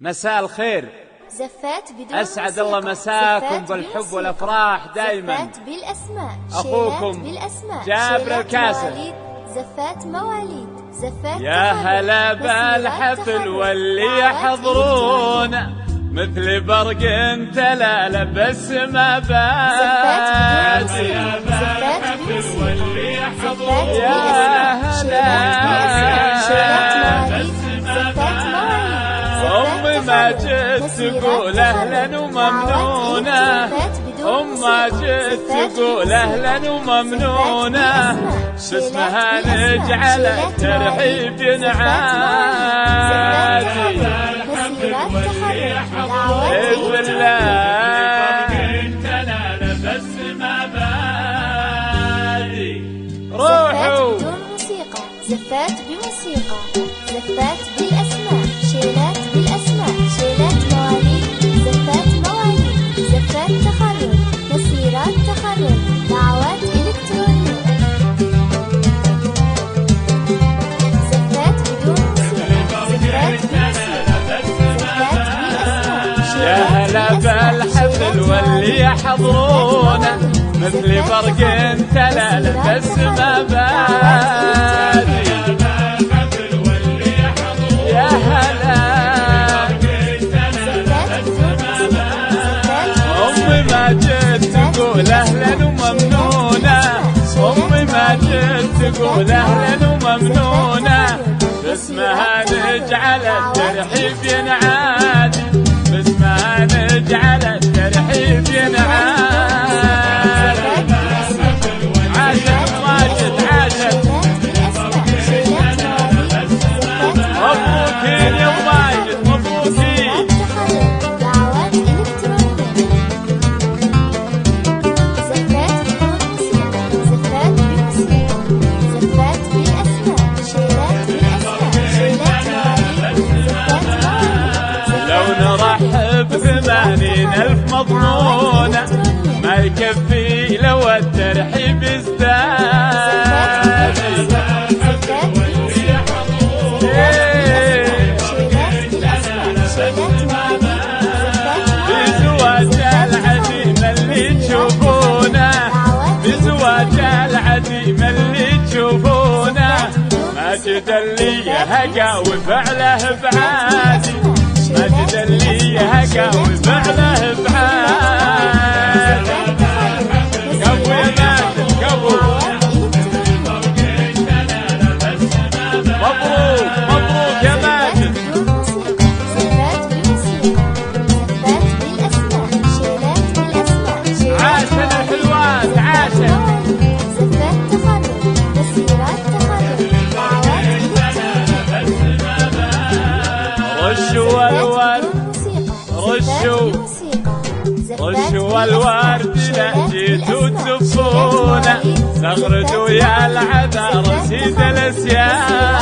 مساء الخير. زفات بدون أسعد الله مساكم بالحب والأفراح دايما. زفات بالأسماء، أخوكم بالأسماء، جابر الكاسر. زفات مواليد، زفات يا هلا بالحفل واللي يحضرون مثل برق تلالة بس ما بادي. زفات واللي يحضرون يا هلا أمي ما جيت تقول أهلا وممنونة، أم ما جيت تقول أهلا وممنونة، باسمها نجعل الترحيب ينعادي. بإذن الله بس ما بادي. روحوا زفات بموسيقى، زفات بالأسماء، شيلات بالأسماء، شيلات مواليد، زفات مواليد، زفات تخرج، مسيرات تخرج، دعوات إلكترونية. زفات بدون موسيقى، زفات بموسيقى، زفات بالأسماء. يا هلا بالحفل واللي يحضرونه مثل برق تلالة بس ما بادي. يا هلا أمي ما جيت تقول أهلا وممنونة، أمي ما جيت تقول أهلا وممنونة، باسمها نجعل الترحيب ينعادي، باسمها نجعل الترحيب ينعادي. عاشت ماجد عاشت، مبروكين يا ماجد مبروكين. دعوات إلكترونية. زفات بدون موسيقى، زفات بموسيقى، زفات بالأسماء، شيلات بالأسماء، شيلات مواليد، زفات مواليد. لو نرحب 80,000 مضمونة ما يكفي لو الترحيب ازداد. بزواج العديم اللي تشوفونه، بزواج العديم اللي تشوفونه، ماجد اللي هقاوي فعله بعادي، ماجد اللي هقاوي فعله بعادي. قبو يا ماجد قبو. مبروك مبروك يا ماجد. زفات بموسيقى، زفات بالأسماء، شيلات بالأسماء، شيلات عاشن الحلوات عاشن. زفات تخرج، مسيرات تخرج، دعوات رشوا الورد رشوا الورد لا جيتوا تزفونا، زغردوا يا العذا رصيد الاسياد.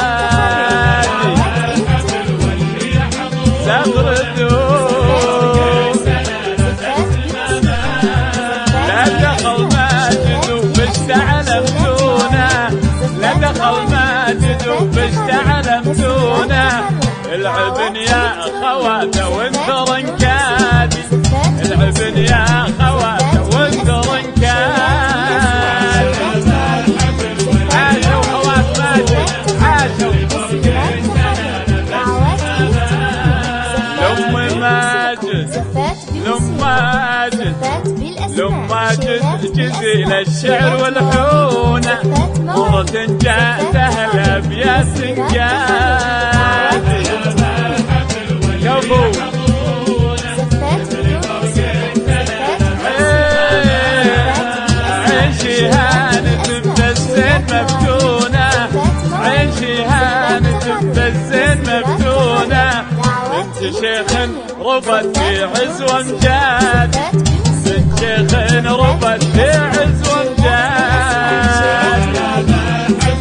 زغردوا لا دخل ماجد وباشتعلمتونا، لا دخل ماجد وباشتعلمتونا، العبن يا خواته وانت رنكادي، العبن يا خواته وانت رنكادي. عاشوا خوات ماجد عاشوا. لأم ماجد لأم ماجد لأم ماجد جزيل الشعر والحونة، مرة جاءت أهلا بيا سنجادي. كفو عيشي هانت ببزين مفتونة، عيشي هانت ببزين مفتونة، بنت شيخ ربت في عز وامجاد، بنت شيخ ربت في عز وامجاد.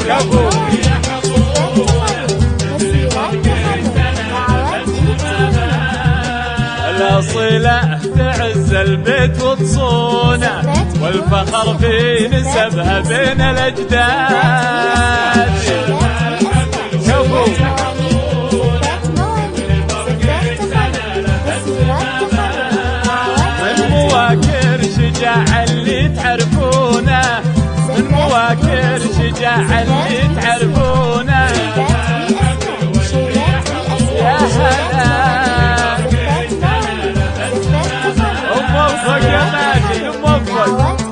كفو الأصيلة تعز البيت وتصونه، والفخر في نسبها بين الأجداد. كفو الشاعر اللي تعرفونه يا هلا وموفق يا ماجد وموفق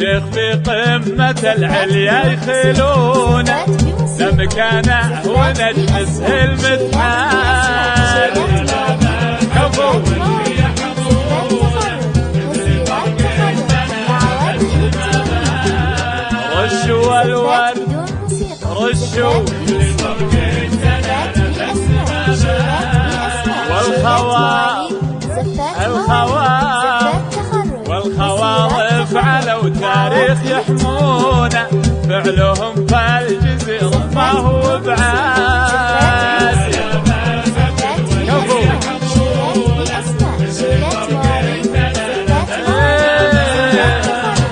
شيخ بقمة العليا يخلونه لمكانه ونجم سهل متحال كفو رشوا الورد رشوا والخواطف على تاريخ يحمونه فعلهم فالجزيرة ما هو بعاد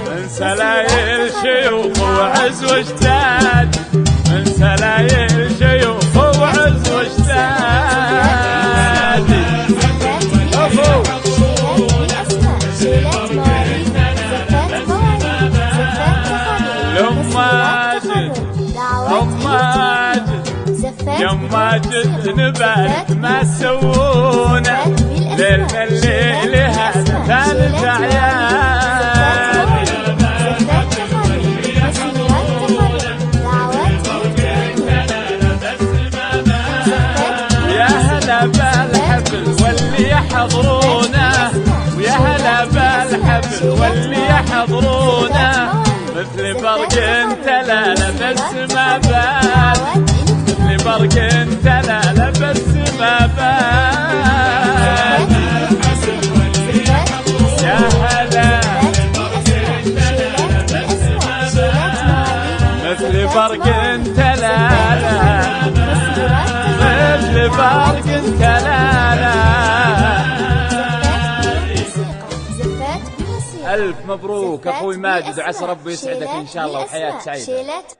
من سلايل شيوخ وعز واجتاد من سلايل شيوخ وعز واجتاد يوم ماجد نبارك ما سوونا ليل من الليل هذا ثالث اعياد يا هلا بالحفل واللي يحضرونا ويا هلا بالحفل واللي يحضرونا مثل برق تلالة بس ما بال مثل برق تلالة بس ما بال يا هلا مثل برق تلالة مثل برق تلالة. ألف مبروك أخوي ماجد وعسى ربي يسعدك إن شاء الله وحياة سعيدة.